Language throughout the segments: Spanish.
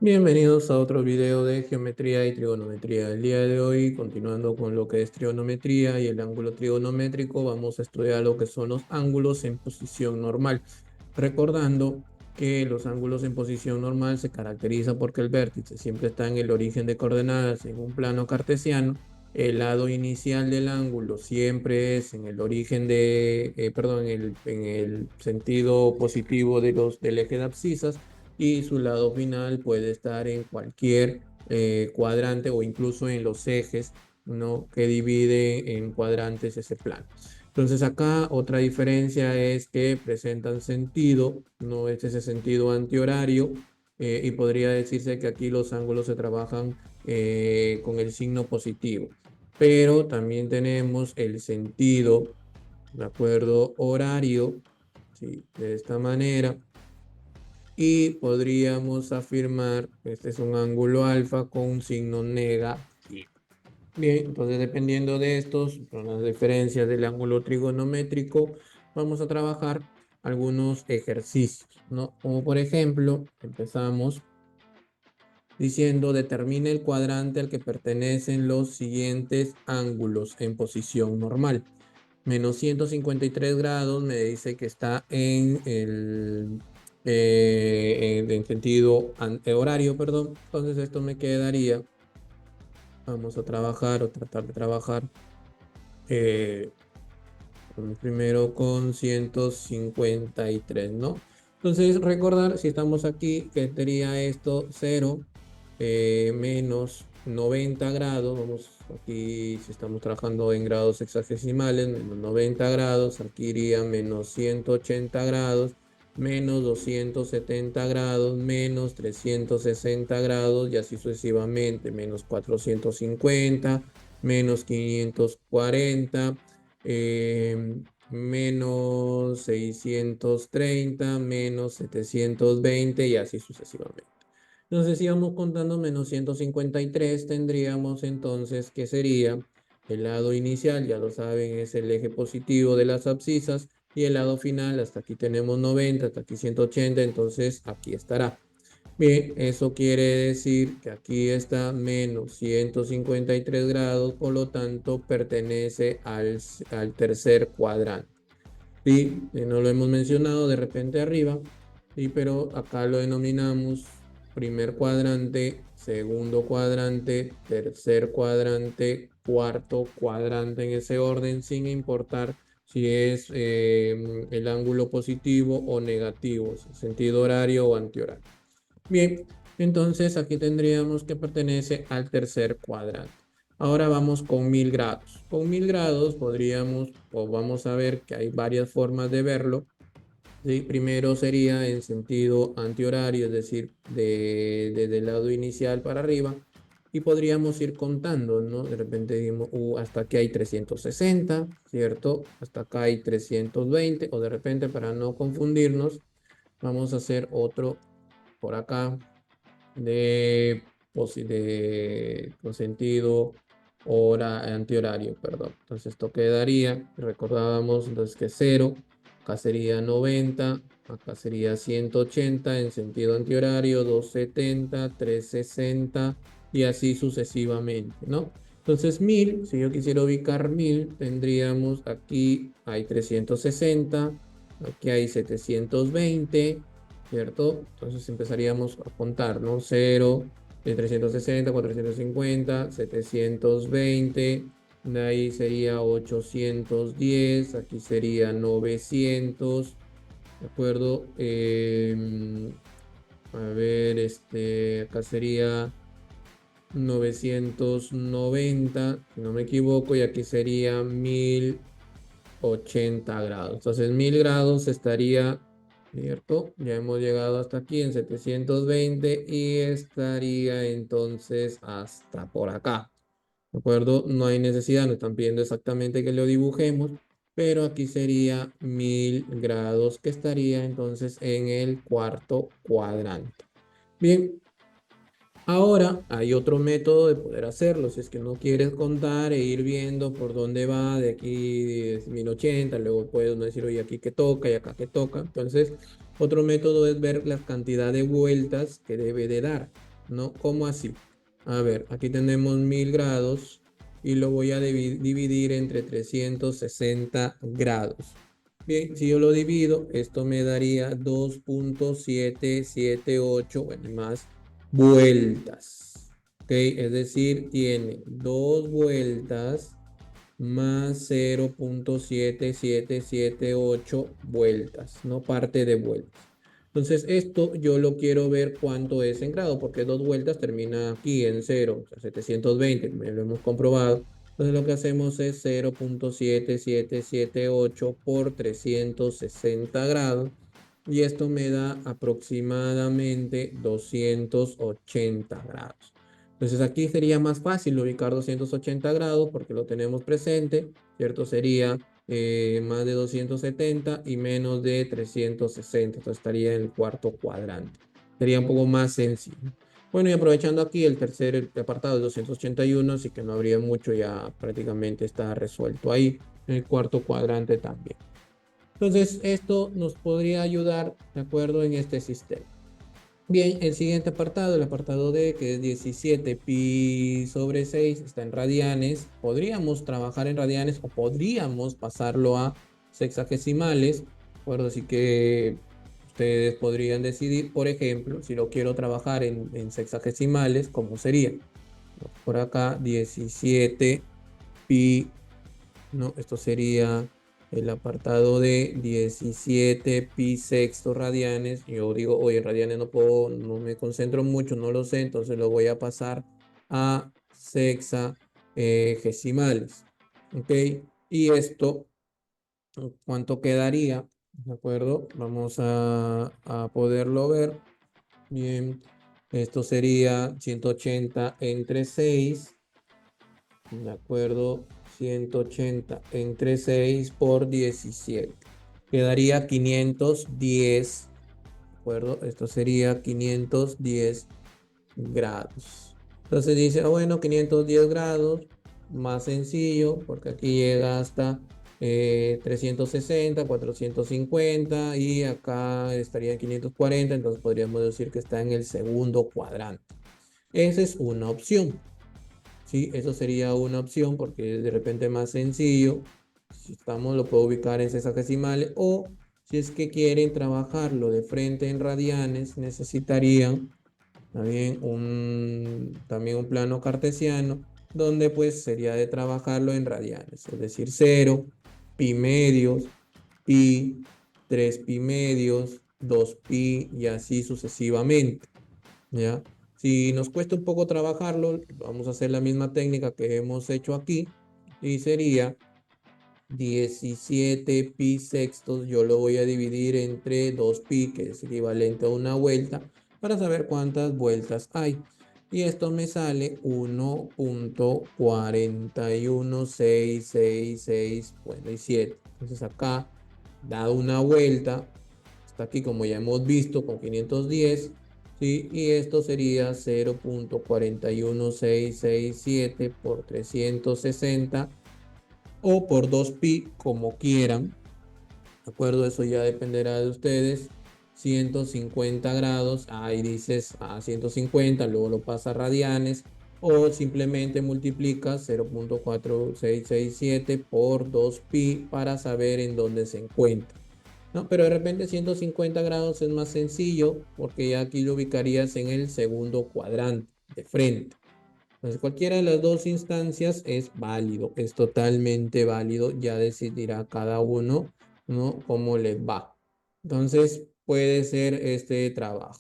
Bienvenidos a otro video de geometría y trigonometría. El día de hoy, continuando con lo que es trigonometría y el ángulo trigonométrico, vamos a estudiar lo que son los ángulos en posición normal. Recordando que los ángulos en posición normal se caracterizan porque el vértice siempre está en el origen de coordenadas en un plano cartesiano. El lado inicial del ángulo siempre es en el origen perdón, en el sentido positivo del eje de abscisas y su lado final puede estar en cualquier cuadrante o incluso en los ejes, ¿no?, que divide en cuadrantes ese plano. Entonces acá otra diferencia es que presentan sentido, no es ese sentido antihorario, y podría decirse que aquí los ángulos se trabajan con el signo positivo, pero también tenemos el sentido, ¿de acuerdo?, horario, ¿sí?, de esta manera. Y podríamos afirmar que este es un ángulo alfa con un signo negativo. Bien, entonces dependiendo de estos, son las diferencias del ángulo trigonométrico, vamos a trabajar algunos ejercicios, ¿no? Como por ejemplo, empezamos diciendo determine el cuadrante al que pertenecen los siguientes ángulos en posición normal. Menos 153 grados me dice que está en sentido horario, perdón. Entonces esto me quedaría, vamos a trabajar o tratar de trabajar eh, primero con 153, ¿no? Entonces recordar, si estamos aquí, que sería esto 0 menos 90 grados. Vamos aquí, si estamos trabajando en grados hexagesimales, menos 90 grados, aquí iría menos 180 grados, menos 270 grados, menos 360 grados y así sucesivamente, menos 450, menos 540, menos 630, menos 720 y así sucesivamente. Entonces, si vamos contando menos 153, tendríamos entonces que sería el lado inicial, ya lo saben, es el eje positivo de las abscisas, y el lado final, hasta aquí tenemos 90, hasta aquí 180, entonces aquí estará. Bien, eso quiere decir que aquí está menos 153 grados, por lo tanto pertenece al tercer cuadrante. Sí, no lo hemos mencionado de repente arriba, sí, pero acá lo denominamos primer cuadrante, segundo cuadrante, tercer cuadrante, cuarto cuadrante, en ese orden, sin importar si es el ángulo positivo o negativo, sentido horario o antihorario. Bien, entonces aquí tendríamos que pertenece al tercer cuadrante. Ahora vamos con 1000 grados. Con 1000 grados podríamos, o vamos a ver que hay varias formas de verlo. ¿Sí? Primero sería en sentido antihorario, es decir, desde el lado inicial para arriba. Y podríamos ir contando, ¿no? De repente digamos, hasta aquí hay 360, ¿cierto? Hasta acá hay 320, o de repente para no confundirnos, vamos a hacer otro por acá con sentido antihorario, perdón. Entonces esto quedaría, recordábamos entonces que 0, acá sería 90, acá sería 180 en sentido antihorario, 270, 360 y así sucesivamente, ¿no? Entonces 1000, si yo quisiera ubicar 1000, tendríamos aquí hay 360, aquí hay 720, ¿cierto? Entonces empezaríamos a contar, ¿no? 0, de 360, 450, 720, de ahí sería 810, aquí sería 900, ¿de acuerdo? A ver, acá sería 990, si no me equivoco, y aquí sería 1080 grados. Entonces 1000 grados estaría, ¿cierto? Ya hemos llegado hasta aquí en 720 y estaría entonces hasta por acá. ¿De acuerdo? No hay necesidad, no están pidiendo exactamente que lo dibujemos, pero aquí sería 1000 grados que estaría entonces en el cuarto cuadrante. Bien. Ahora hay otro método de poder hacerlo. Si es que no quieres contar e ir viendo por dónde va, de aquí 1080, luego puedes no decir, oye, aquí que toca y acá que toca. Entonces, otro método es ver la cantidad de vueltas que debe de dar. ¿no? ¿Cómo así? A ver, aquí tenemos 1000 grados y lo voy a dividir entre 360 grados. Bien, si yo lo divido, esto me daría 2.778, bueno, y más vueltas. ¿Ok? Es decir, tiene 2 vueltas más 0.7778 vueltas, no parte de vueltas. Entonces, esto yo lo quiero ver cuánto es en grado, porque 2 vueltas termina aquí en 0, o sea, 720, lo hemos comprobado. Entonces, lo que hacemos es 0.7778 por 360 grados, y esto me da aproximadamente 280 grados. Entonces, aquí sería más fácil ubicar 280 grados porque lo tenemos presente, ¿cierto? Sería más de 270 y menos de 360. Entonces estaría en el cuarto cuadrante. Sería un poco más sencillo. Bueno, y aprovechando aquí el apartado de 281, así que no habría mucho, ya prácticamente está resuelto ahí en el cuarto cuadrante también. Entonces, esto nos podría ayudar, ¿de acuerdo? En este sistema. Bien, el siguiente apartado, el apartado D, que es 17 pi sobre 6, está en radianes. Podríamos trabajar en radianes o podríamos pasarlo a sexagesimales, ¿de acuerdo? Así que ustedes podrían decidir, por ejemplo, si lo quiero trabajar en sexagesimales, ¿cómo sería? Por acá, 17 pi, ¿no? Esto sería el apartado de 17 pi sexto radianes. Yo digo, oye, radianes no puedo, no me concentro mucho, no lo sé, entonces lo voy a pasar a sexagesimales. ¿Ok? Y esto, ¿cuánto quedaría? ¿De acuerdo? Vamos a poderlo ver. Bien, esto sería 180 entre 6. De acuerdo, 180 entre 6 por 17. Quedaría 510. ¿De acuerdo? Esto sería 510 grados. Entonces dice, bueno, 510 grados, más sencillo, porque aquí llega hasta 360, 450 y acá estaría en 540, entonces podríamos decir que está en el segundo cuadrante. Esa es una opción. Sí, eso sería una opción porque es de repente más sencillo. Si estamos, lo puedo ubicar en sexagesimales, o si es que quieren trabajarlo de frente en radianes, necesitarían también un plano cartesiano, donde pues sería de trabajarlo en radianes, es decir, 0, pi medios, pi, 3 pi medios, 2 pi y así sucesivamente. ¿Ya? Si nos cuesta un poco trabajarlo, vamos a hacer la misma técnica que hemos hecho aquí y sería 17 pi sextos. Yo lo voy a dividir entre 2 pi, que es equivalente a una vuelta, para saber cuántas vueltas hay. Y esto me sale 1.41666, bueno, y 7. Entonces acá, dado una vuelta, está aquí como ya hemos visto con 510. ¿Sí? Y esto sería 0.41667 por 360 o por 2pi, como quieran. ¿De acuerdo? Eso ya dependerá de ustedes. 150 grados, ahí dices a 150, luego lo pasa a radianes, o simplemente multiplica 0.4667 por 2pi para saber en dónde se encuentra. ¿No? Pero de repente 150 grados es más sencillo porque ya aquí lo ubicarías en el segundo cuadrante de frente. Entonces cualquiera de las dos instancias es válido, es totalmente válido, ya decidirá cada uno, ¿no? Cómo les va. Entonces puede ser este trabajo.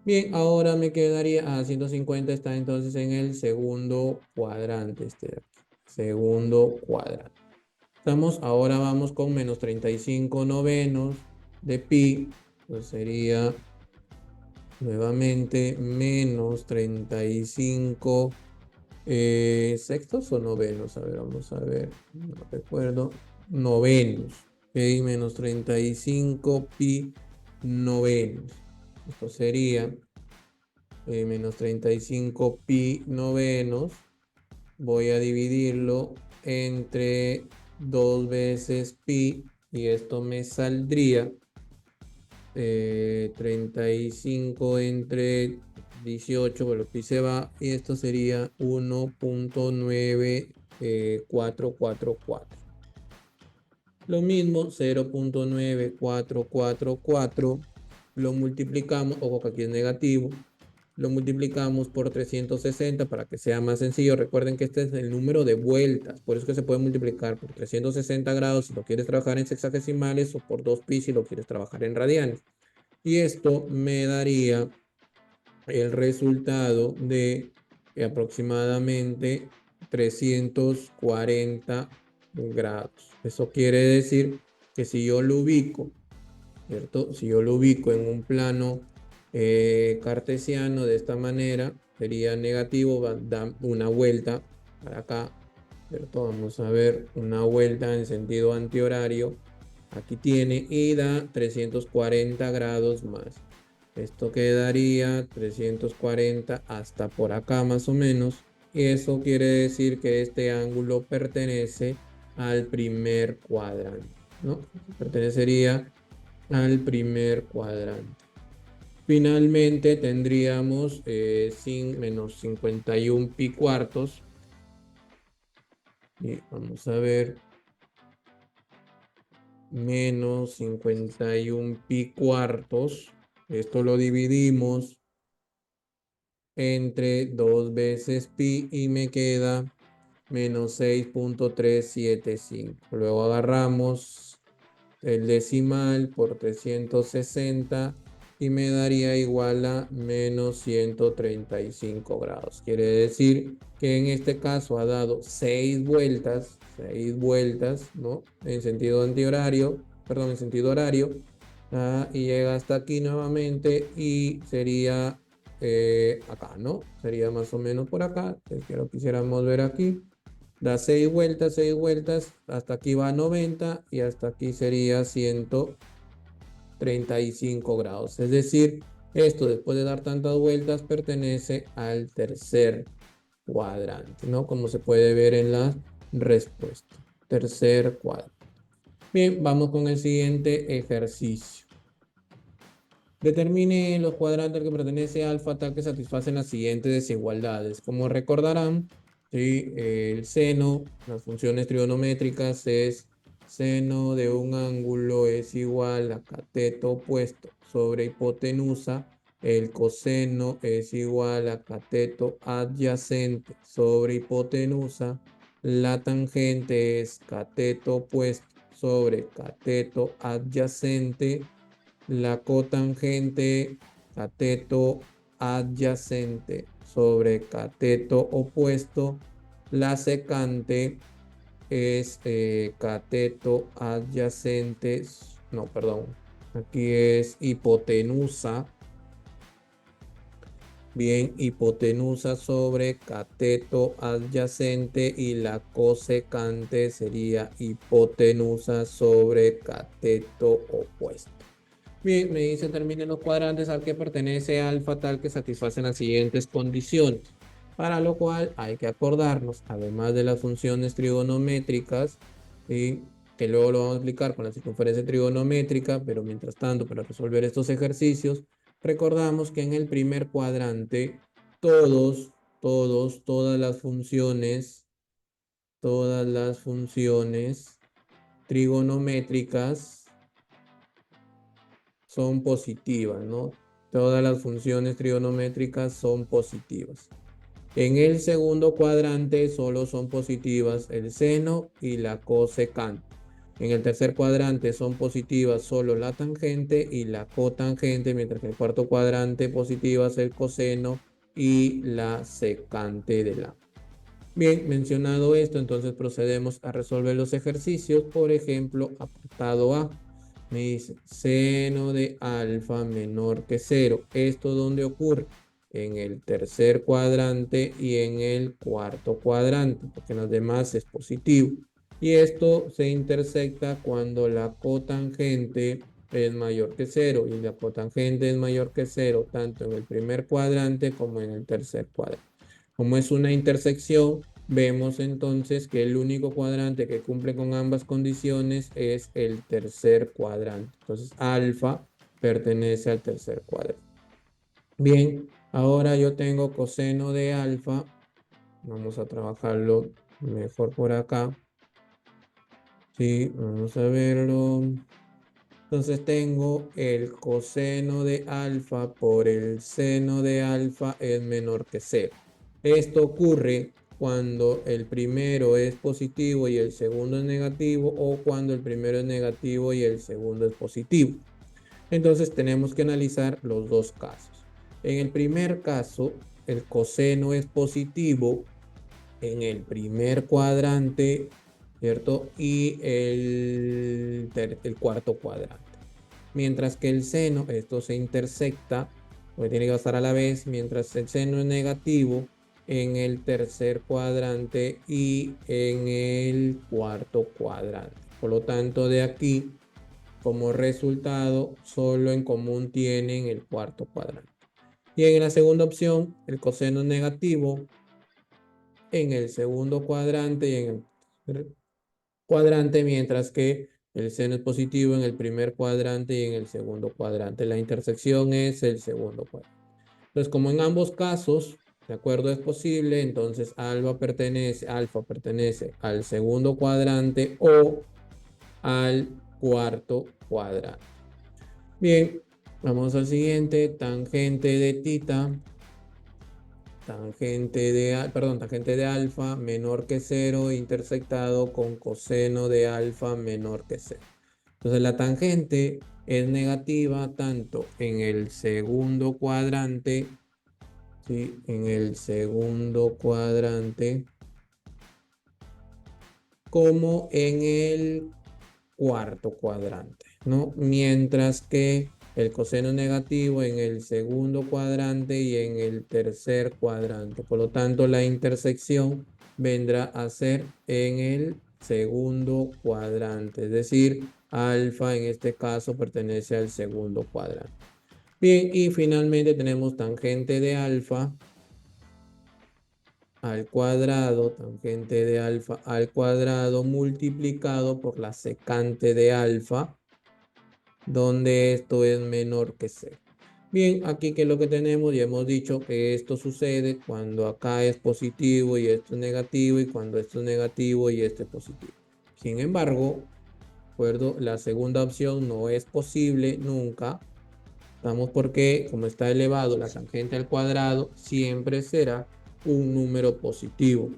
Bien, ahora me quedaría a 150, está entonces en el segundo cuadrante, este de aquí, segundo cuadrante. Ahora vamos con menos 35 novenos de pi, pues sería nuevamente menos 35 sextos o novenos. A ver, vamos a ver, no recuerdo, novenos, ok, menos 35 pi novenos. Esto sería menos 35 pi novenos. Voy a dividirlo entre 2 veces pi y esto me saldría 35 entre 18, por lo que se va, y esto sería 1.9444. Lo mismo, 0.9444 lo multiplicamos, ojo que aquí es negativo, lo multiplicamos por 360 para que sea más sencillo. Recuerden que este es el número de vueltas, por eso que se puede multiplicar por 360 grados si lo quieres trabajar en sexagesimales o por 2pi si lo quieres trabajar en radianes. Y esto me daría el resultado de aproximadamente 340 grados. Eso quiere decir que si yo lo ubico, ¿cierto? Si yo lo ubico en un plano cartesiano de esta manera, sería negativo, va a dar una vuelta para acá, ¿cierto? Vamos a ver una vuelta en sentido antihorario. Aquí tiene y da 340 grados más. Esto quedaría 340 hasta por acá más o menos. Y eso quiere decir que este ángulo pertenece al primer cuadrante, ¿no? Pertenecería al primer cuadrante. Finalmente tendríamos menos 51 pi cuartos. Y vamos a ver, menos 51 pi cuartos. Esto lo dividimos entre 2 veces pi y me queda menos 6.375. Luego agarramos el decimal por 360 y me daría igual a menos 135 grados. Quiere decir que en este caso ha dado 6 vueltas, ¿no? En sentido antihorario, perdón, en sentido horario, y llega hasta aquí nuevamente y sería acá, ¿no? Sería más o menos por acá. Entonces, que lo quisiéramos ver aquí. Da 6 vueltas, hasta aquí va 90 y hasta aquí sería 135 grados. Es decir, esto después de dar tantas vueltas pertenece al tercer cuadrante, ¿no? Como se puede ver en la respuesta. Tercer cuadrante. Bien, vamos con el siguiente ejercicio. Determine los cuadrantes que pertenece a alfa tal que satisfacen las siguientes desigualdades. Como recordarán, ¿sí? El seno, las funciones trigonométricas es seno de un ángulo es igual a cateto opuesto sobre hipotenusa. El coseno es igual a cateto adyacente sobre hipotenusa. La tangente es cateto opuesto sobre cateto adyacente. La cotangente cateto adyacente sobre cateto opuesto. La secante es cateto adyacente, no, perdón, aquí es hipotenusa. Bien, hipotenusa sobre cateto adyacente y la cosecante sería hipotenusa sobre cateto opuesto. Bien, me dice terminen los cuadrantes al que pertenece alfa tal que satisfacen las siguientes condiciones. Para lo cual hay que acordarnos, además de las funciones trigonométricas, y que luego lo vamos a explicar con la circunferencia trigonométrica, pero mientras tanto, para resolver estos ejercicios, recordamos que en el primer cuadrante, todas las funciones trigonométricas son positivas, ¿no? Todas las funciones trigonométricas son positivas. En el segundo cuadrante solo son positivas el seno y la cosecante. En el tercer cuadrante son positivas solo la tangente y la cotangente, mientras que en el cuarto cuadrante positivas el coseno y la secante de la. Bien, mencionado esto, entonces procedemos a resolver los ejercicios. Por ejemplo, apartado A. Me dice seno de alfa menor que 0. ¿Esto dónde ocurre? En el tercer cuadrante y en el cuarto cuadrante, porque en los demás es positivo. Y esto se intersecta cuando la cotangente es mayor que 0 y la cotangente es mayor que 0 tanto en el primer cuadrante como en el tercer cuadrante. Como es una intersección, vemos entonces que el único cuadrante que cumple con ambas condiciones es el tercer cuadrante. Entonces, alfa pertenece al tercer cuadrante. Bien, ahora yo tengo coseno de alfa. Vamos a trabajarlo mejor por acá. Sí, vamos a verlo. Entonces tengo el coseno de alfa por el seno de alfa es menor que cero. Esto ocurre cuando el primero es positivo y el segundo es negativo, o cuando el primero es negativo y el segundo es positivo. Entonces tenemos que analizar los dos casos. En el primer caso, el coseno es positivo en el primer cuadrante, ¿cierto? Y el cuarto cuadrante. Mientras que el seno, esto se intersecta, porque tiene que pasar a la vez, mientras el seno es negativo en el tercer cuadrante y en el cuarto cuadrante. Por lo tanto, de aquí, como resultado, solo en común tienen el cuarto cuadrante. Y en la segunda opción, el coseno es negativo en el segundo cuadrante y en el cuadrante, mientras que el seno es positivo en el primer cuadrante y en el segundo cuadrante. La intersección es el segundo cuadrante. Entonces, como en ambos casos, de acuerdo, es posible, entonces alfa pertenece al segundo cuadrante o al cuarto cuadrante. Bien, vamos al siguiente, tangente de tita. Tangente de alfa menor que cero intersectado con coseno de alfa menor que cero. Entonces la tangente es negativa tanto en el segundo cuadrante, ¿sí? En el segundo cuadrante, como en el cuarto cuadrante, ¿no? Mientras que el coseno negativo en el segundo cuadrante y en el tercer cuadrante. Por lo tanto, la intersección vendrá a ser en el segundo cuadrante, es decir, alfa en este caso pertenece al segundo cuadrante. Bien, y finalmente tenemos tangente de alfa al cuadrado, tangente de alfa al cuadrado multiplicado por la secante de alfa, donde esto es menor que cero. Bien, aquí que es lo que tenemos, ya hemos dicho que esto sucede cuando acá es positivo y esto es negativo, y cuando esto es negativo y esto es positivo. Sin embargo, ¿acuerdo? La segunda opción no es posible nunca. Vamos porque como está elevado la tangente al cuadrado, siempre será un número positivo.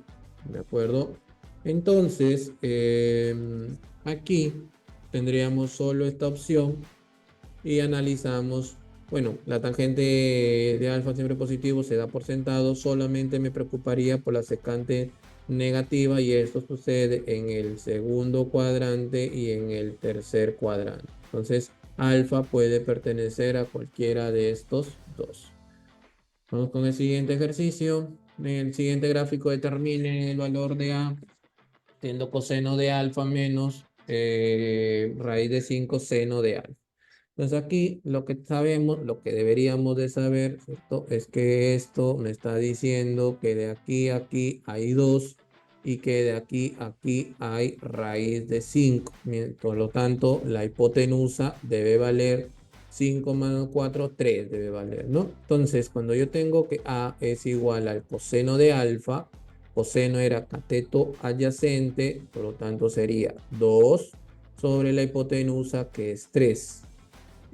¿De acuerdo? Entonces, aquí tendríamos solo esta opción y analizamos, bueno, la tangente de alfa siempre positivo se da por sentado, solamente me preocuparía por la secante negativa, y esto sucede en el segundo cuadrante y en el tercer cuadrante. Entonces, alfa puede pertenecer a cualquiera de estos dos. Vamos con el siguiente ejercicio. En el siguiente gráfico determine el valor de A teniendo coseno de alfa menos raíz de 5 seno de alfa. Entonces aquí lo que sabemos, lo que deberíamos de saber, ¿cierto? Es que esto me está diciendo que de aquí a aquí hay 2 y que de aquí a aquí hay raíz de 5. Por lo tanto, la hipotenusa debe valer 5 más 4, 3 debe valer, ¿no? Entonces, cuando yo tengo que A es igual al coseno de alfa, coseno era cateto adyacente, por lo tanto sería 2 sobre la hipotenusa, que es 3.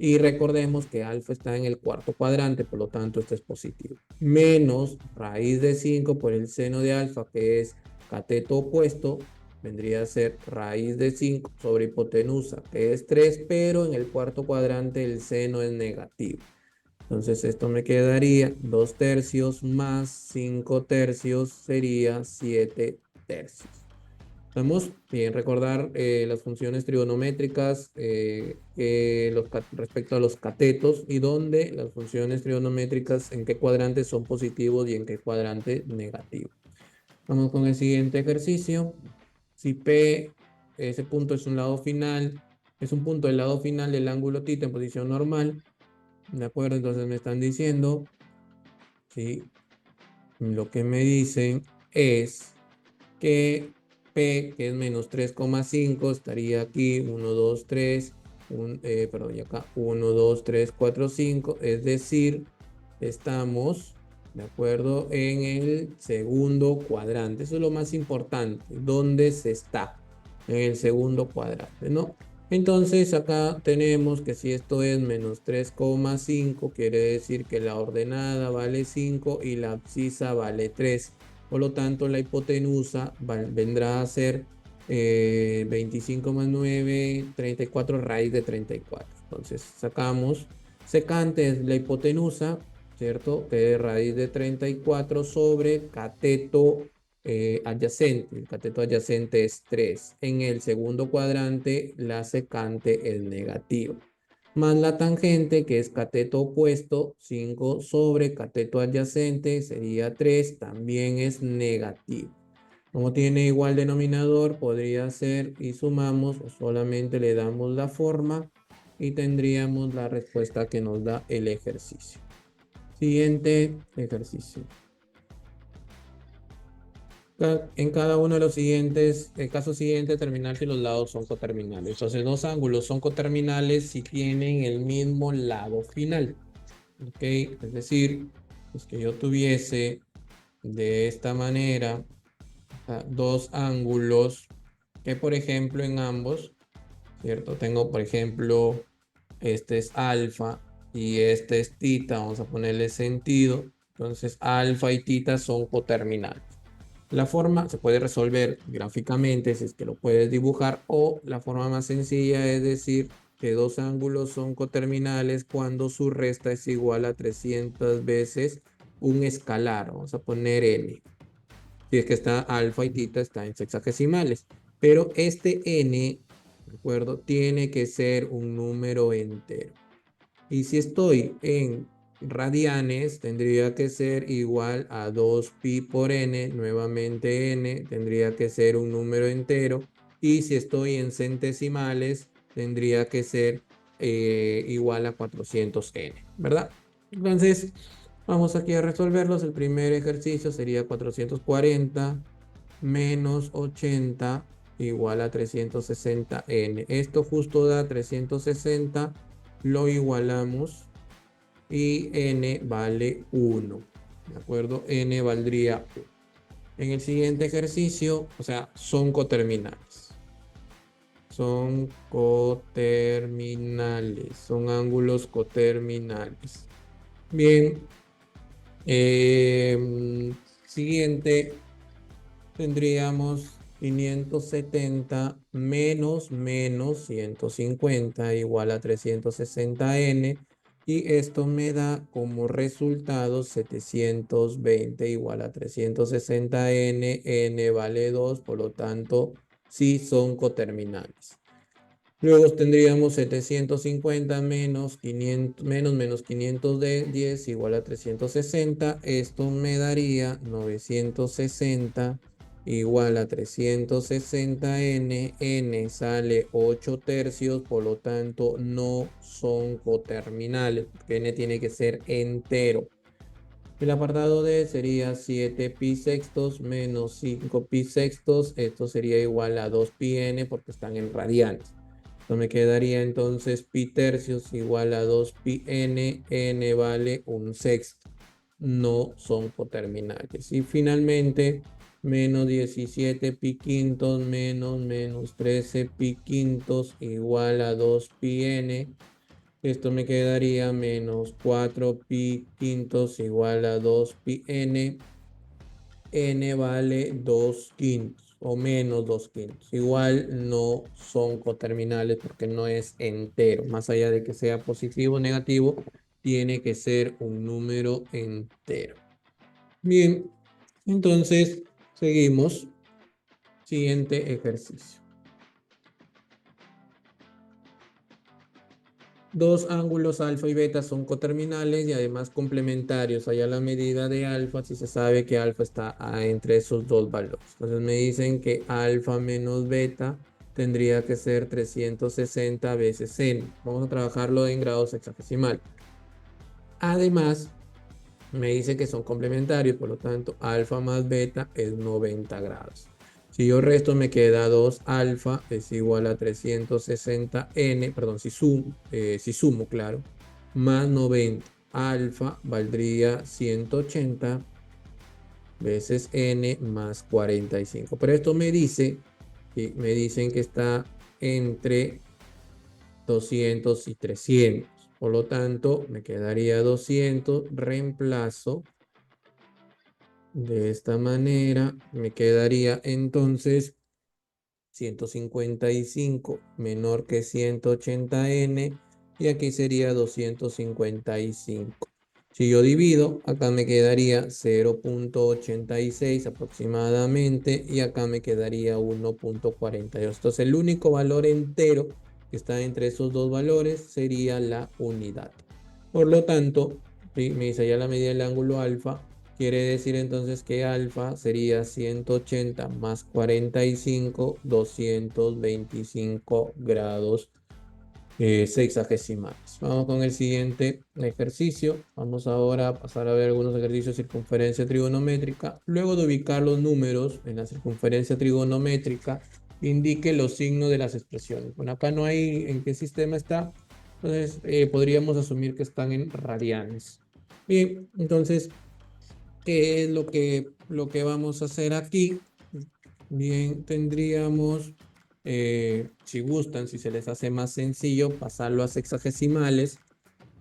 Y recordemos que alfa está en el cuarto cuadrante, por lo tanto esto es positivo. Menos raíz de 5 por el seno de alfa, que es cateto opuesto, vendría a ser raíz de 5 sobre hipotenusa, que es 3, pero en el cuarto cuadrante el seno es negativo. Entonces esto me quedaría 2 tercios más 5 tercios sería 7 tercios. Vamos bien recordar las funciones trigonométricas respecto a los catetos, y donde las funciones trigonométricas en qué cuadrante son positivos y en qué cuadrante negativo. Vamos con el siguiente ejercicio. Si P, ese punto es un lado final, es un punto del lado final del ángulo θ en posición normal, ¿de acuerdo? Entonces me están diciendo, ¿sí? Lo que me dicen es que P, que es menos 3,5, estaría aquí 1, 2, 3, perdón, y acá 1, 2, 3, 4, 5, es decir, estamos, ¿de acuerdo? En el segundo cuadrante. Eso es lo más importante. ¿Dónde se está? En el segundo cuadrante, ¿no? Entonces acá tenemos que si esto es menos 3,5, quiere decir que la ordenada vale 5 y la abscisa vale 3. Por lo tanto, la hipotenusa vendrá a ser 25 más 9, 34 raíz de 34. Entonces sacamos secante es la hipotenusa, ¿cierto? Que es raíz de 34 sobre cateto adyacente. El cateto adyacente es 3. En el segundo cuadrante, la secante es negativa. Más la tangente, que es cateto opuesto, 5 sobre cateto adyacente, sería 3, también es negativo. Como tiene igual denominador, podría ser y sumamos o solamente le damos la forma y tendríamos la respuesta que nos da el ejercicio. Siguiente ejercicio. En cada uno de los siguientes, el caso siguiente, determinar si los lados son coterminales. Entonces, dos ángulos son coterminales si tienen el mismo lado final. ¿Ok? Es decir, pues que yo tuviese de esta manera dos ángulos que, por ejemplo, en ambos, ¿cierto? Tengo, por ejemplo, este es alfa y este es tita. Vamos a ponerle sentido. Entonces, alfa y tita son coterminales. La forma se puede resolver gráficamente si es que lo puedes dibujar, o la forma más sencilla es decir que dos ángulos son coterminales cuando su resta es igual a 300 veces un escalar. Vamos a poner n. Si es que está alfa y tita está en sexagesimales. Pero este n, ¿de acuerdo? Tiene que ser un número entero. Y si estoy en radianes, tendría que ser igual a 2pi por n, nuevamente n, tendría que ser un número entero. Y si estoy en centesimales, tendría que ser igual a 400n, ¿verdad? Entonces, vamos aquí a resolverlos. El primer ejercicio sería 440 menos 80 igual a 360n. Esto justo da 360, lo igualamos y n vale 1. ¿De acuerdo? N valdría 1. En el siguiente ejercicio, o sea, son coterminales. Son coterminales, son ángulos coterminales. Bien, siguiente tendríamos 570 menos 150 igual a 360n. Y esto me da como resultado 720 igual a 360n. N vale 2, por lo tanto, sí son coterminales. Luego tendríamos 750 menos 500, menos 510 igual a 360. Esto me daría 960 igual a 360n. N sale 8 tercios, por lo tanto no son coterminales, porque n tiene que ser entero. El apartado D sería 7 pi sextos menos 5 pi sextos. Esto sería igual a 2 pi n porque están en radianes. Esto me quedaría entonces pi tercios igual a 2 pi n. N vale un sexto. No son coterminales. Y finalmente, menos 17 pi quintos menos 13 pi quintos igual a 2 pi n. Esto me quedaría menos 4 pi quintos igual a 2 pi n. N vale 2 quintos o menos 2 quintos. Igual no son coterminales porque no es entero. Más allá de que sea positivo o negativo, tiene que ser un número entero. Bien, entonces seguimos. Siguiente ejercicio. Dos ángulos alfa y beta son coterminales y además complementarios. Allá la medida de alfa, si se sabe que alfa está entre esos dos valores. Entonces me dicen que alfa menos beta tendría que ser 360 veces n. Vamos a trabajarlo en grados hexagesimales. Además, me dice que son complementarios, por lo tanto, alfa más beta es 90 grados. Si yo resto, me queda 2 alfa es igual a 360n, perdón, si sumo, claro, más 90. alfa valdría 180 veces n más 45. Pero esto me dice, ¿sí? Me dicen que está entre 200 y 300. Por lo tanto, me quedaría 200, reemplazo de esta manera, me quedaría entonces 155 menor que 180n y aquí sería 255. Si yo divido, acá me quedaría 0,86 aproximadamente y acá me quedaría 1,42. Entonces el único valor entero que está entre esos dos valores sería la unidad. Por lo tanto, ¿sí? Me dice ya la medida del ángulo alfa. Quiere decir entonces que alfa sería 180 más 45, 225 grados sexagesimales. Vamos con el siguiente ejercicio. Vamos ahora a pasar a ver algunos ejercicios de circunferencia trigonométrica. Luego de ubicar los números en la circunferencia trigonométrica, indique los signos de las expresiones. Bueno, acá no hay en qué sistema está. Entonces, podríamos asumir que están en radianes. Bien, entonces, ¿qué es lo que vamos a hacer aquí? Bien, tendríamos, si gustan, si se les hace más sencillo, pasarlo a sexagesimales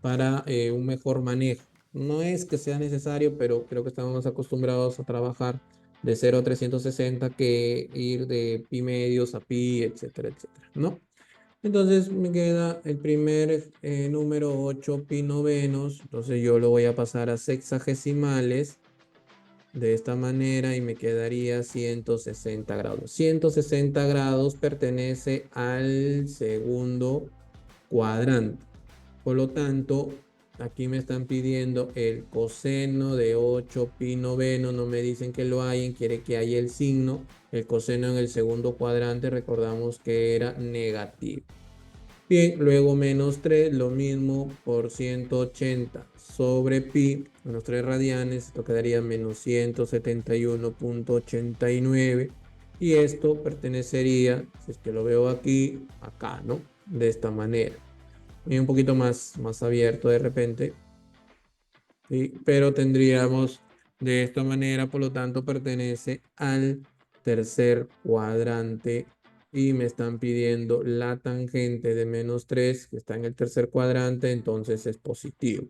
para un mejor manejo. No es que sea necesario, pero creo que estamos acostumbrados a trabajar de 0 a 360 que ir de pi medios a pi, etcétera, etcétera, ¿no? Entonces me queda el primer número 8 pi novenos, entonces yo lo voy a pasar a sexagesimales de esta manera y me quedaría 160 grados. 160 grados pertenece al segundo cuadrante. Por lo tanto, aquí me están pidiendo el coseno de 8 pi noveno. No me dicen que lo hayan, quiere que haya el signo. El coseno en el segundo cuadrante, recordamos que era negativo. Bien, luego menos 3, lo mismo por 180 sobre pi, menos 3 radianes, esto quedaría menos 171,89. Y esto pertenecería, si es que lo veo aquí, acá, ¿no? De esta manera. Y un poquito más abierto de repente. ¿Sí? Pero tendríamos de esta manera, por lo tanto, pertenece al tercer cuadrante y me están pidiendo la tangente de menos 3 que está en el tercer cuadrante, entonces es positivo.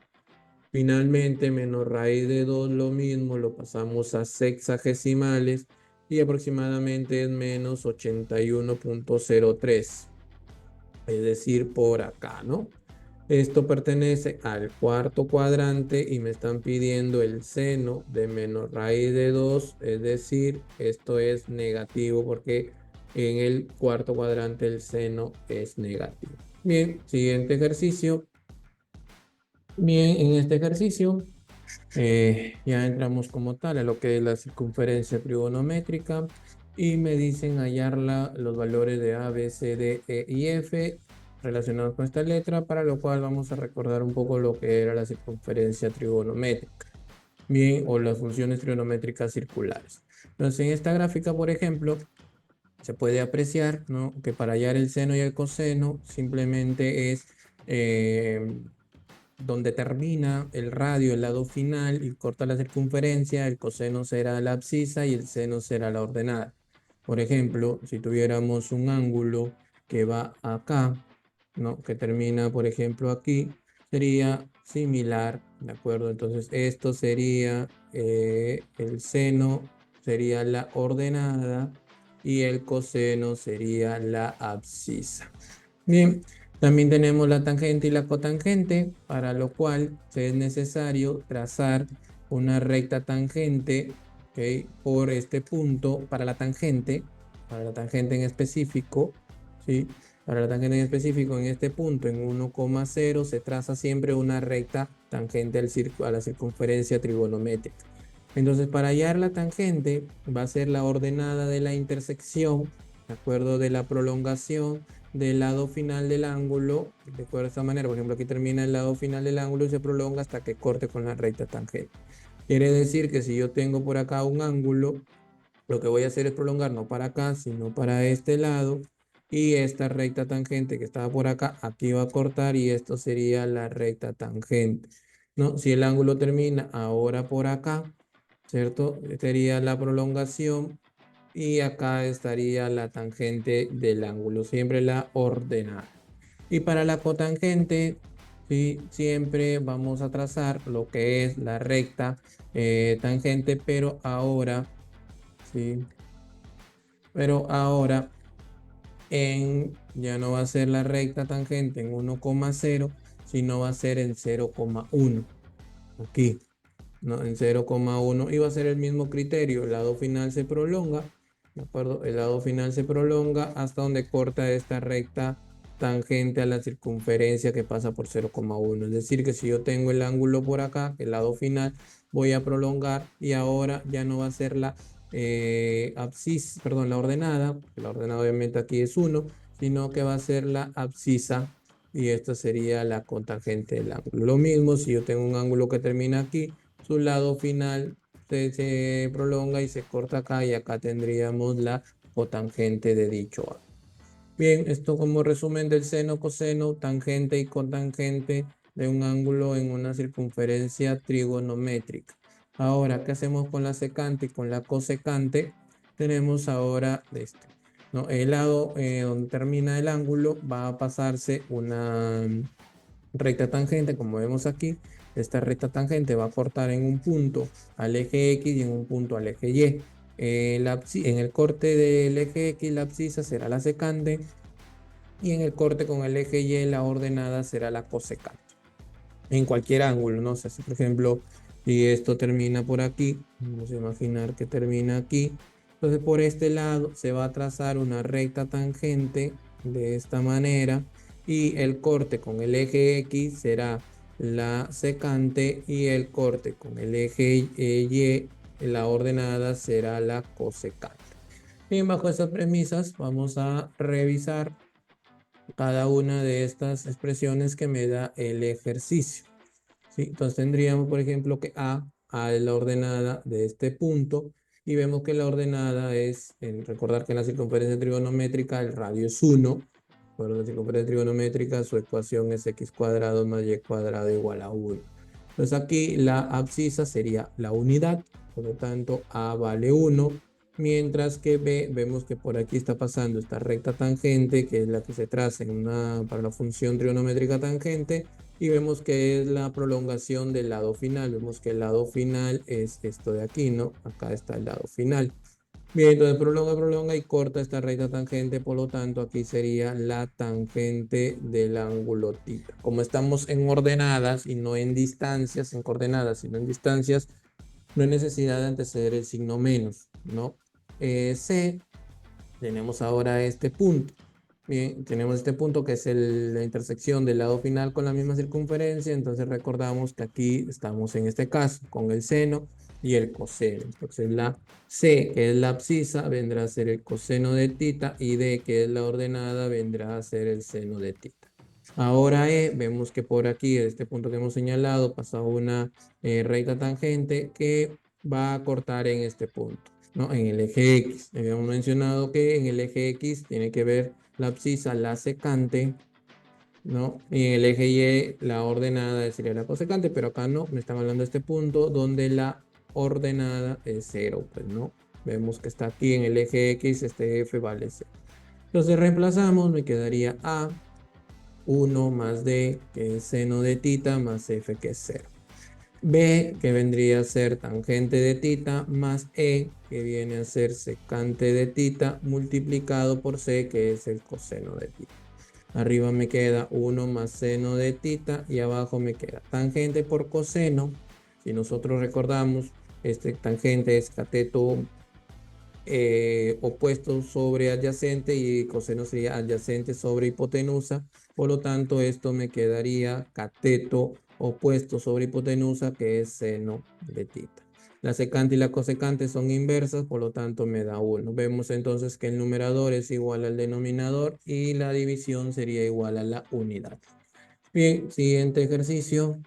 Finalmente, menos raíz de 2, lo mismo, lo pasamos a sexagesimales y aproximadamente es menos 81,03, es decir, por acá, ¿no? Esto pertenece al cuarto cuadrante y me están pidiendo el seno de menos raíz de 2, es decir, esto es negativo porque en el cuarto cuadrante el seno es negativo. Bien, siguiente ejercicio. Bien, en este ejercicio ya entramos como tal a lo que es la circunferencia trigonométrica y me dicen hallar los valores de A, B, C, D, E y F relacionados con esta letra, para lo cual vamos a recordar un poco lo que era la circunferencia trigonométrica, bien, o las funciones trigonométricas circulares. Entonces, en esta gráfica, por ejemplo, se puede apreciar, ¿no?, que para hallar el seno y el coseno simplemente es donde termina el radio, el lado final, y corta la circunferencia, el coseno será la abscisa y el seno será la ordenada. Por ejemplo, si tuviéramos un ángulo que va acá, ¿no?, que termina, por ejemplo, aquí, sería similar, ¿de acuerdo? Entonces, esto sería el seno, sería la ordenada, y el coseno sería la abscisa. Bien, también tenemos la tangente y la cotangente, para lo cual es necesario trazar una recta tangente, ¿ok?, por este punto para la tangente en específico, ¿sí? Para la tangente en específico, en este punto, en 1,0, se traza siempre una recta tangente a la circunferencia trigonométrica. Entonces, para hallar la tangente, va a ser la ordenada de la intersección, de acuerdo de la prolongación del lado final del ángulo, de acuerdo a esta manera. Por ejemplo, aquí termina el lado final del ángulo y se prolonga hasta que corte con la recta tangente. Quiere decir que si yo tengo por acá un ángulo, lo que voy a hacer es prolongar no para acá, sino para este lado. Y esta recta tangente que estaba por acá, aquí va a cortar y esto sería la recta tangente. ¿no? Si el ángulo termina ahora por acá, ¿cierto? Sería la prolongación y acá estaría la tangente del ángulo, siempre la ordenada. Y para la cotangente, ¿sí? Siempre vamos a trazar lo que es la recta tangente, pero ahora, ¿sí? Pero ahora ya no va a ser la recta tangente en 1,0, sino va a ser en 0,1. Aquí, ¿no? En 0,1 y va a ser el mismo criterio. El lado final se prolonga, ¿de acuerdo? El lado final se prolonga hasta donde corta esta recta tangente a la circunferencia que pasa por 0,1. Es decir, que si yo tengo el ángulo por acá, el lado final, voy a prolongar y ahora ya no va a ser la abscisa, perdón, la ordenada, porque la ordenada obviamente aquí es 1, sino que va a ser la abscisa y esta sería la cotangente del ángulo. Lo mismo si yo tengo un ángulo que termina aquí, su lado final se prolonga y se corta acá y acá tendríamos la cotangente de dicho ángulo. Bien, esto como resumen del seno, coseno, tangente y cotangente de un ángulo en una circunferencia trigonométrica. Ahora, ¿qué hacemos con la secante y con la cosecante? Tenemos ahora esto, ¿no? El lado donde termina el ángulo va a pasarse una recta tangente, como vemos aquí. Esta recta tangente va a cortar en un punto al eje X y en un punto al eje Y. En el corte del eje X, la abscisa será la secante y en el corte con el eje Y, la ordenada será la cosecante. En cualquier ángulo, ¿no? O sea, si por ejemplo, si esto termina por aquí, vamos a imaginar que termina aquí, entonces por este lado se va a trazar una recta tangente de esta manera y el corte con el eje X será la secante y el corte con el eje Y, la ordenada será la cosecante. Bien, bajo estas premisas vamos a revisar cada una de estas expresiones que me da el ejercicio. ¿Sí? Entonces tendríamos, por ejemplo, que A es la ordenada de este punto y vemos que la ordenada es, recordar que en la circunferencia trigonométrica el radio es 1, por la circunferencia trigonométrica su ecuación es x cuadrado más y cuadrado igual a 1. Entonces aquí la abscisa sería la unidad, por lo tanto A vale 1, mientras que B, vemos que por aquí está pasando esta recta tangente, que es la que se traza para la función trigonométrica tangente, y vemos que es la prolongación del lado final. Vemos que el lado final es esto de aquí, ¿no? Acá está el lado final. Bien, entonces prolonga, prolonga y corta esta recta tangente, por lo tanto aquí sería la tangente del ángulo tita. Como estamos en ordenadas y no en distancias, en coordenadas, sino en distancias, no hay necesidad de anteceder el signo menos, ¿no? C, tenemos ahora este punto. Bien, tenemos este punto que es la intersección del lado final con la misma circunferencia, entonces recordamos que aquí estamos en este caso con el seno y el coseno. Entonces la C, que es la abscisa, vendrá a ser el coseno de tita y D, que es la ordenada, vendrá a ser el seno de tita. Ahora E, vemos que por aquí, este punto que hemos señalado, pasa una recta tangente que va a cortar en este punto, ¿no? En el eje X. Habíamos mencionado que en el eje X tiene que ver la abscisa, la secante, ¿no? Y en el eje Y la ordenada sería la cosecante, pero acá no, me están hablando de este punto donde la ordenada es 0, pues no. Vemos que está aquí en el eje X, este F vale 0. Entonces reemplazamos, me quedaría A, 1 más D, que es seno de tita, más F, que es 0. B, que vendría a ser tangente de tita, más E, que viene a ser secante de tita, multiplicado por C, que es el coseno de tita. Arriba me queda 1 más seno de tita y abajo me queda tangente por coseno. Si nosotros recordamos, este tangente es cateto opuesto sobre adyacente y coseno sería adyacente sobre hipotenusa. Por lo tanto, esto me quedaría cateto opuesto sobre hipotenusa, que es seno de tita. La secante y la cosecante son inversas, por lo tanto me da 1. Vemos entonces que el numerador es igual al denominador y la división sería igual a la unidad. Bien, siguiente ejercicio.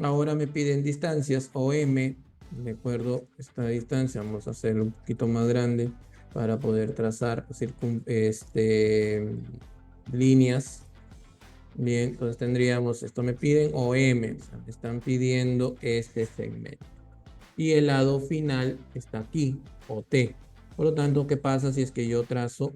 Ahora me piden distancias o m, de acuerdo, esta distancia vamos a hacerlo un poquito más grande para poder trazar líneas, Bien, entonces tendríamos, esto me piden OM, o sea, me están pidiendo este segmento. Y el lado final está aquí, OT. Por lo tanto, ¿qué pasa si es que yo trazo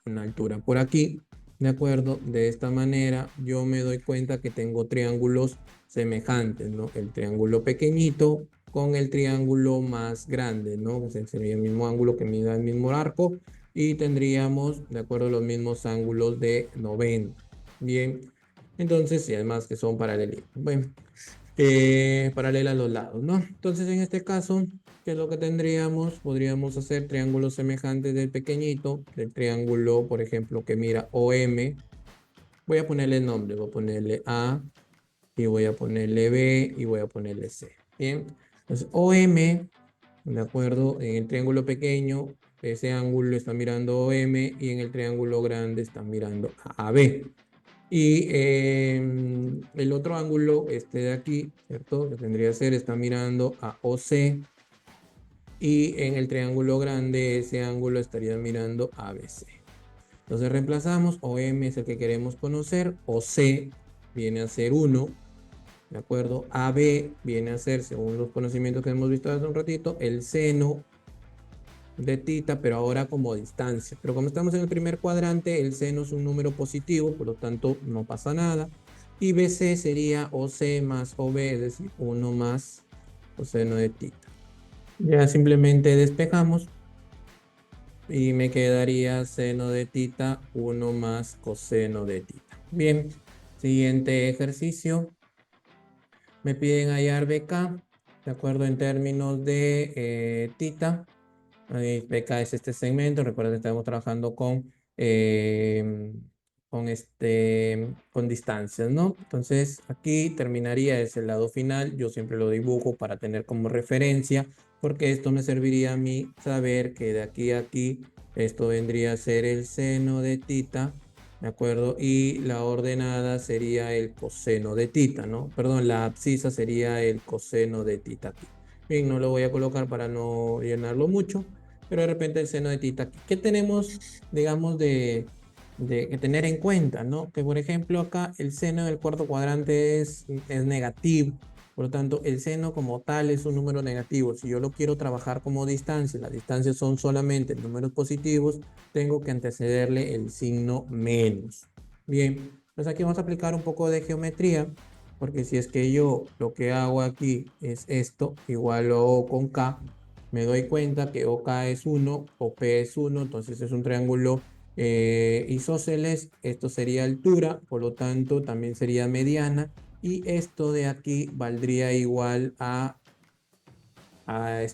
una altura por aquí? ¿De acuerdo? De esta manera yo me doy cuenta que tengo triángulos semejantes, ¿no? El triángulo pequeñito con el triángulo más grande, ¿no? Sería el mismo ángulo que mida el mismo arco y tendríamos, de acuerdo, los mismos ángulos de 90. Bien, entonces, y además que son paralelos. Bueno, paralela a los lados, ¿no? Entonces, en este caso, ¿qué es lo que tendríamos? Podríamos hacer triángulos semejantes del pequeñito, del triángulo, por ejemplo, que mira OM. Voy a ponerle el nombre, voy a ponerle A y voy a ponerle B y voy a ponerle C. Bien, entonces OM, ¿de acuerdo? En el triángulo pequeño, ese ángulo está mirando OM y en el triángulo grande está mirando a AB. Y el otro ángulo, este de aquí, ¿cierto? Que tendría que ser, está mirando a OC. Y en el triángulo grande, ese ángulo estaría mirando a ABC. Entonces reemplazamos, OM es el que queremos conocer, OC viene a ser 1, ¿de acuerdo? AB viene a ser, según los conocimientos que hemos visto hace un ratito, el seno de tita, pero ahora como distancia. Pero como estamos en el primer cuadrante, el seno es un número positivo, por lo tanto no pasa nada. Y BC sería OC más OB, es decir, 1 más coseno de tita. Ya simplemente despejamos y me quedaría seno de tita 1 más coseno de tita. Bien, siguiente ejercicio. Me piden hallar BK, de acuerdo en términos de tita. BK es este segmento. Recuerda que estamos trabajando con distancias, ¿no? Entonces aquí terminaría ese lado final. Yo siempre lo dibujo para tener como referencia, porque esto me serviría a mí saber que de aquí a aquí esto vendría a ser el seno de tita, ¿de acuerdo? Y la ordenada sería el coseno de tita, ¿no? Perdón, la abscisa sería el coseno de tita aquí. Bien, no lo voy a colocar para no llenarlo mucho, pero de repente el seno de tita. ¿Qué tenemos, digamos, de que tener en cuenta, ¿no? Que por ejemplo acá el seno del cuarto cuadrante es negativo. Por lo tanto, el seno como tal es un número negativo. Si yo lo quiero trabajar como distancia, las distancias son solamente números positivos, tengo que antecederle el signo menos. Bien, pues aquí vamos a aplicar un poco de geometría. Porque si es que yo lo que hago aquí es esto, igual lo hago con K, me doy cuenta que OK es 1, OP es 1, entonces es un triángulo isósceles, esto sería altura, por lo tanto también sería mediana, y esto de aquí valdría igual a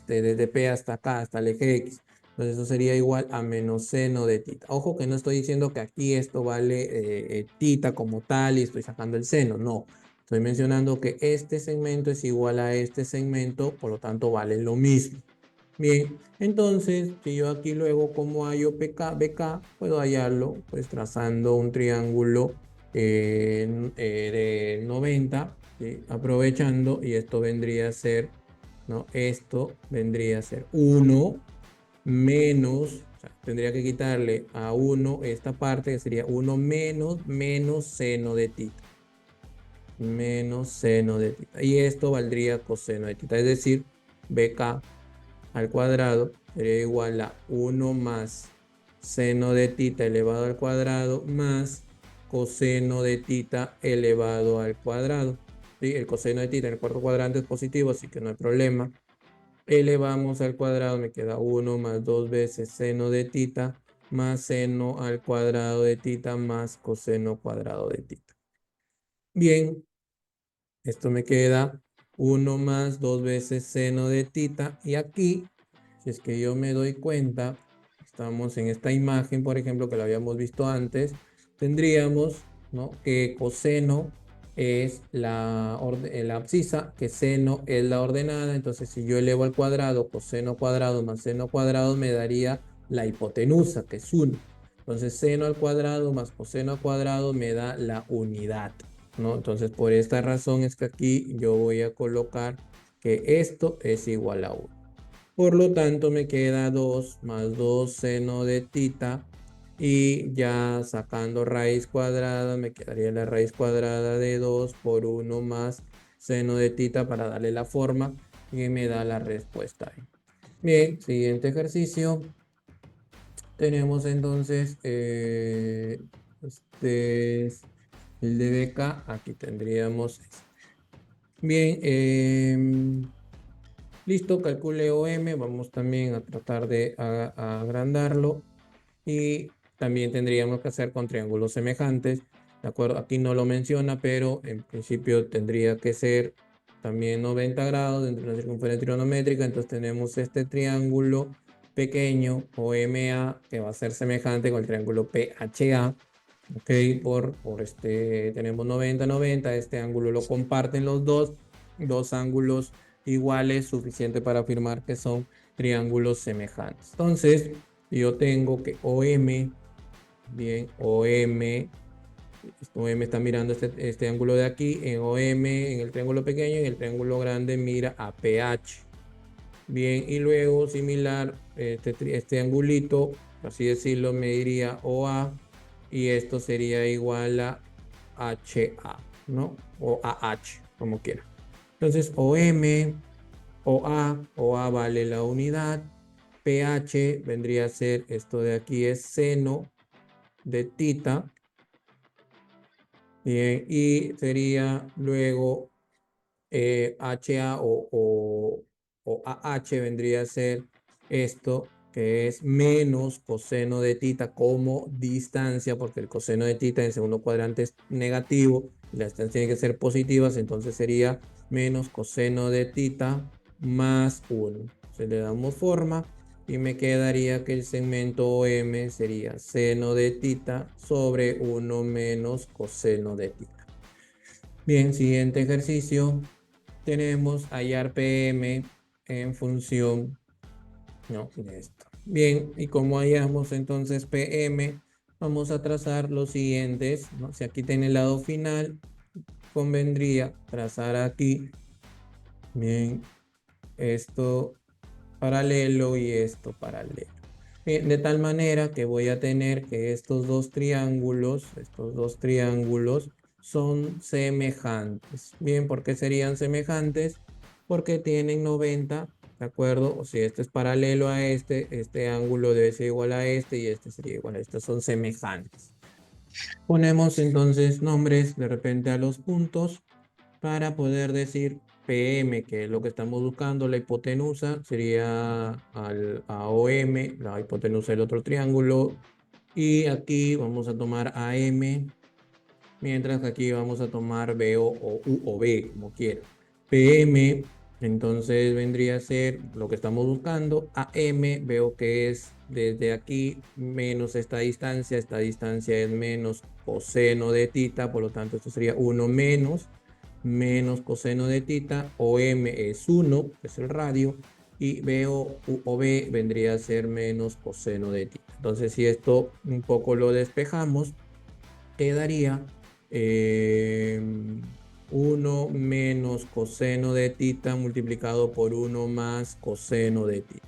desde P hasta acá, hasta el eje X. Entonces eso sería igual a menos seno de tita. Ojo que no estoy diciendo que aquí esto vale tita como tal y estoy sacando el seno, no. Estoy mencionando que este segmento es igual a este segmento, por lo tanto vale lo mismo. Bien, entonces si yo aquí luego como hallo PK, BK, puedo hallarlo pues trazando un triángulo de 90, ¿sí? Aprovechando, y esto vendría a ser, ¿no? Esto vendría a ser 1 menos, o sea, tendría que quitarle a 1 esta parte que sería 1 menos seno de tita. Menos seno de tita. Y esto valdría coseno de tita, es decir, BK al cuadrado sería igual a 1 más seno de tita elevado al cuadrado más coseno de tita elevado al cuadrado. ¿Sí? El coseno de tita en el cuarto cuadrante es positivo, así que no hay problema. Elevamos al cuadrado, me queda 1 más 2 veces seno de tita más seno al cuadrado de tita más coseno cuadrado de tita. Bien, esto me queda 1 más 2 veces seno de tita. Y aquí, si es que yo me doy cuenta, estamos en esta imagen, por ejemplo, que la habíamos visto antes, tendríamos, ¿no?, que coseno es la abscisa, que seno es la ordenada. Entonces, si yo elevo al cuadrado, coseno cuadrado más seno cuadrado, me daría la hipotenusa, que es 1. Entonces, seno al cuadrado más coseno al cuadrado me da la unidad, ¿no? Entonces, por esta razón es que aquí yo voy a colocar que esto es igual a 1. Por lo tanto, me queda 2 más 2 seno de tita Y ya sacando raíz cuadrada, me quedaría la raíz cuadrada de 2 por 1 más seno de tita para darle la forma y me da la respuesta ahí. Bien, siguiente ejercicio. Tenemos entonces este es el de beca. Aquí tendríamos. Bien, listo, calcule OM. Vamos también a tratar de a agrandarlo. Y también tendríamos que hacer con triángulos semejantes. ¿De acuerdo? Aquí no lo menciona, pero en principio tendría que ser también 90 grados dentro de una circunferencia trigonométrica. Entonces tenemos este triángulo pequeño OMA que va a ser semejante con el triángulo PHA. Ok, por este tenemos 90, 90. Este ángulo lo comparten los dos ángulos iguales, suficiente para afirmar que son triángulos semejantes. Entonces, yo tengo que OM, bien, OM está mirando este ángulo de aquí, en OM, en el triángulo pequeño, en el triángulo grande mira a PH. Bien, y luego similar, este angulito, así decirlo, me diría OA, y esto sería igual a HA, ¿no? O AH, como quiera. Entonces, OM, OA vale la unidad. PH vendría a ser, esto de aquí es seno de tita. Bien, y sería luego HA o AH vendría a ser esto, que es menos coseno de tita como distancia, porque el coseno de tita en el segundo cuadrante es negativo y las distancias tienen que ser positivas, entonces sería menos coseno de tita más 1. Entonces le damos forma y me quedaría que el segmento OM sería seno de tita sobre 1 menos coseno de tita. Bien, siguiente ejercicio. Tenemos hallar PM en función, no, de esto. Bien, y como hallamos entonces PM, vamos a trazar los siguientes, ¿no? Si aquí tiene el lado final, convendría trazar aquí, bien, esto paralelo y esto paralelo. De tal manera que voy a tener que estos dos triángulos son semejantes. Bien, ¿por qué serían semejantes? Porque tienen 90, ¿de acuerdo? O si este es paralelo a este ángulo debe ser igual a este y este sería igual a este. Son semejantes. Ponemos entonces nombres de repente a los puntos para poder decir PM, que es lo que estamos buscando, la hipotenusa sería a OM, la hipotenusa del otro triángulo, y aquí vamos a tomar AM, mientras que aquí vamos a tomar BO o U o B, como quiera. PM, entonces vendría a ser lo que estamos buscando. AM, veo que es desde aquí menos esta distancia es menos coseno de tita, por lo tanto esto sería 1 menos coseno de tita, OM es 1, que es el radio, y BO U o B vendría a ser menos coseno de tita. Entonces, si esto un poco lo despejamos, quedaría 1 menos coseno de tita multiplicado por 1 más coseno de tita.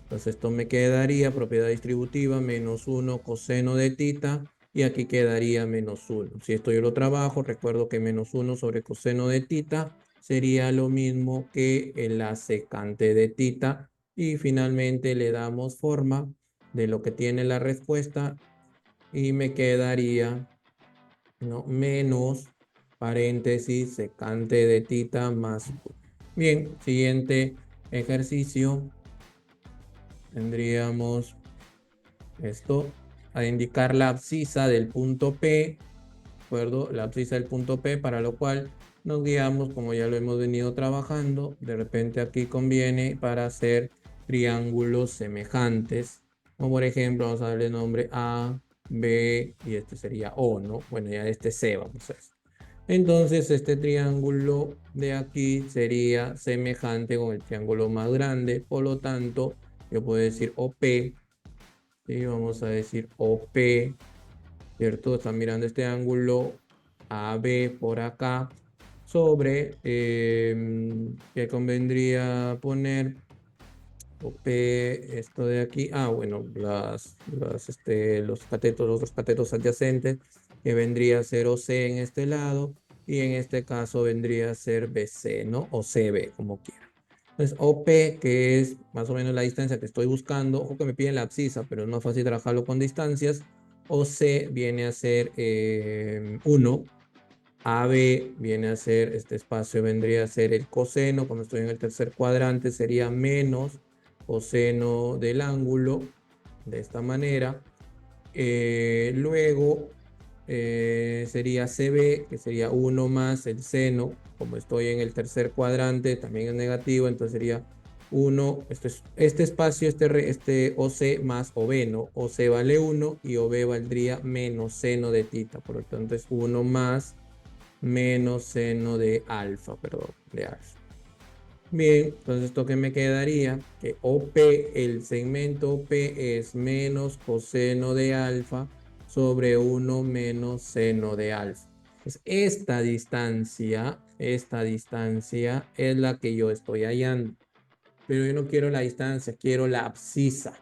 Entonces esto me quedaría propiedad distributiva menos 1 coseno de tita y aquí quedaría menos 1. Si esto yo lo trabajo, recuerdo que menos 1 sobre coseno de tita sería lo mismo que la secante de tita y finalmente le damos forma de lo que tiene la respuesta y me quedaría, ¿no? Menos paréntesis secante de tita más 1. Bien, siguiente ejercicio. Tendríamos esto a indicar la abscisa del punto P, ¿de acuerdo? La abscisa del punto P, para lo cual nos guiamos, como ya lo hemos venido trabajando, de repente aquí conviene para hacer triángulos semejantes, como por ejemplo, vamos a darle nombre A, B, y este sería O, ¿no? Bueno, ya este C, vamos a hacer. Entonces, este triángulo de aquí sería semejante con el triángulo más grande, por lo tanto, yo puedo decir OP, ¿sí? Vamos a decir OP, ¿cierto? Están mirando este ángulo AB por acá, sobre, que convendría poner OP, esto de aquí, bueno, los catetos, los dos catetos adyacentes, que vendría a ser OC en este lado, y en este caso vendría a ser BC, ¿no? O CB, como quiera. Entonces, OP, que es más o menos la distancia que estoy buscando, o que me piden la abscisa, pero es más fácil trabajarlo con distancias. OC viene a ser 1. AB viene a ser, este espacio vendría a ser el coseno, cuando estoy en el tercer cuadrante sería menos coseno del ángulo, de esta manera. Luego sería CB, que sería 1 más el seno, como estoy en el tercer cuadrante, también es negativo, entonces sería 1, este espacio, este OC más OB, ¿no? OC vale 1 y OB valdría menos seno de tita, por lo tanto es 1 más menos seno de alfa, perdón, de alfa. Bien, entonces esto que me quedaría, que OP, el segmento OP es menos coseno de alfa sobre 1 menos seno de alfa. Pues esta distancia es la que yo estoy hallando. Pero yo no quiero la distancia, quiero la abscisa,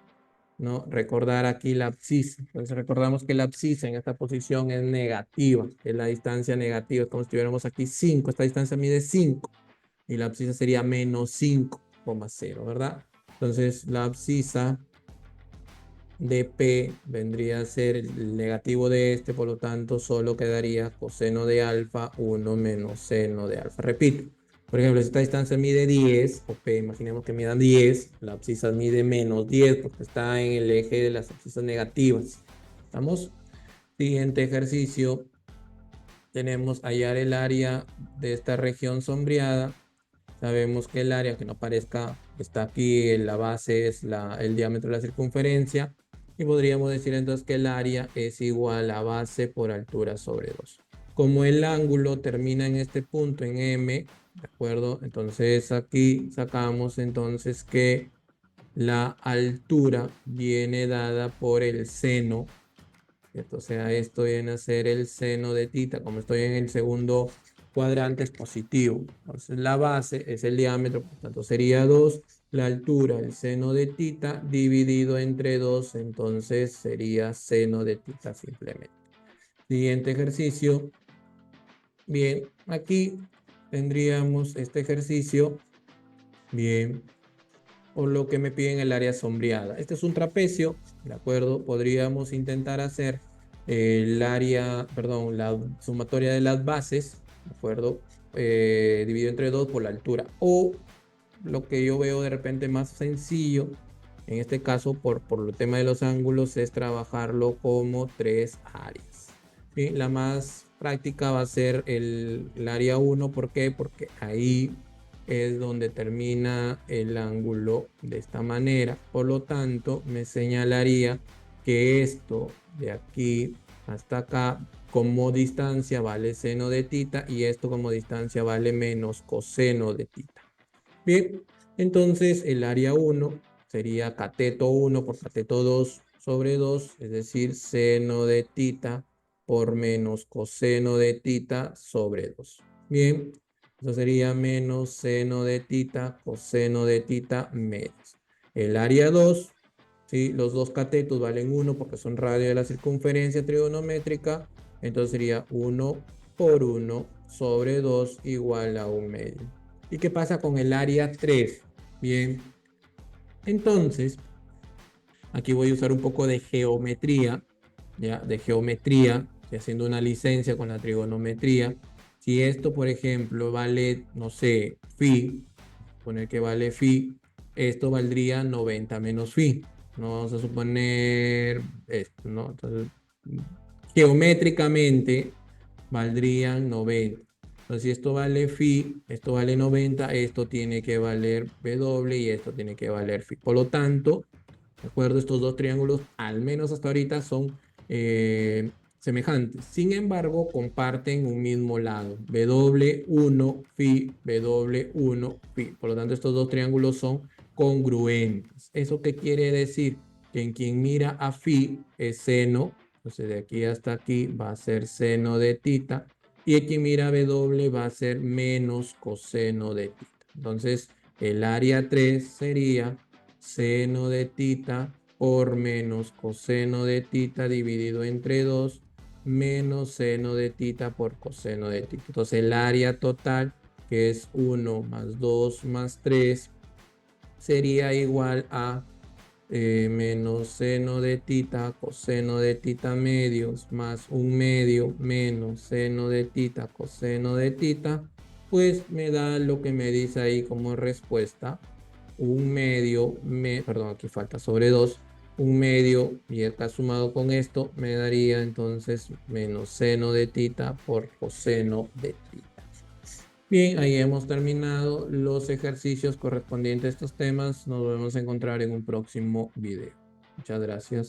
¿no? Recordar aquí la abscisa. Entonces recordamos que la abscisa en esta posición es negativa, es la distancia negativa. Es como si tuviéramos aquí 5. Esta distancia mide 5 y la abscisa sería menos 5,0, ¿verdad? Entonces la abscisa de P vendría a ser el negativo de este, por lo tanto solo quedaría coseno de alfa 1 menos seno de alfa. Repito, por ejemplo, si esta distancia mide 10, o P, imaginemos que mida 10, la abscisa mide menos 10 porque está en el eje de las abscisas negativas. ¿Estamos? Siguiente ejercicio, tenemos hallar el área de esta región sombreada. Sabemos que el área, que no parezca, está aquí, la base es el diámetro de la circunferencia. Y podríamos decir entonces que el área es igual a base por altura sobre 2. Como el ángulo termina en este punto, en M, ¿de acuerdo? Entonces aquí sacamos entonces que la altura viene dada por el seno, ¿cierto? O sea, esto viene a ser el seno de tita. Como estoy en el segundo cuadrante, es positivo. Entonces, la base es el diámetro, por tanto, sería 2. La altura, el seno de tita, dividido entre 2, entonces sería seno de tita simplemente. Siguiente ejercicio. Bien, aquí tendríamos este ejercicio. Bien, por lo que me piden el área sombreada. Este es un trapecio, ¿de acuerdo? Podríamos intentar hacer el área, perdón, la sumatoria de las bases, ¿de acuerdo? Dividido entre 2 por la altura. O lo que yo veo de repente más sencillo, en este caso por el tema de los ángulos, es trabajarlo como 3 áreas. ¿Sí? La más práctica va a ser el área 1. ¿Por qué? Porque ahí es donde termina el ángulo de esta manera. Por lo tanto, me señalaría que esto de aquí hasta acá como distancia vale seno de tita y esto como distancia vale menos coseno de tita. Bien, entonces el área 1 sería cateto 1 por cateto 2 sobre 2, es decir, seno de tita por menos coseno de tita sobre 2. Bien, eso sería menos seno de tita, coseno de tita menos. El área 2, ¿sí? Los dos catetos valen 1 porque son radio de la circunferencia trigonométrica. Entonces sería 1 por 1 sobre 2 igual a 1 medio. ¿Y qué pasa con el área 3? Bien, entonces aquí voy a usar un poco de geometría, ¿ya? De geometría, estoy haciendo una licencia con la trigonometría. Si esto, por ejemplo, vale, no sé, phi, poner que vale phi, esto valdría 90 menos phi. No vamos a suponer esto, ¿no? Entonces, geométricamente valdrían 90. Entonces, si esto vale phi, esto vale 90, esto tiene que valer W y esto tiene que valer phi. Por lo tanto, ¿de acuerdo? Estos dos triángulos, al menos hasta ahorita, son semejantes. Sin embargo, comparten un mismo lado. W1 phi, W1 phi. Por lo tanto, estos dos triángulos son congruentes. ¿Eso qué quiere decir? Que en quien mira a phi es seno. Entonces, de aquí hasta aquí va a ser seno de tita. Y en quien mira a W va a ser menos coseno de tita. Entonces, el área 3 sería seno de tita por menos coseno de tita dividido entre 2 menos seno de tita por coseno de tita. Entonces el área total, que es 1 más 2 más 3, sería igual a menos seno de tita, coseno de tita medios, más un medio menos seno de tita, coseno de tita, pues me da lo que me dice ahí como respuesta, un medio, perdón, aquí falta sobre 2, un medio, y acá sumado con esto, me daría entonces menos seno de tita por coseno de tita. Bien, ahí hemos terminado los ejercicios correspondientes a estos temas. Nos volvemos a encontrar en un próximo video. Muchas gracias.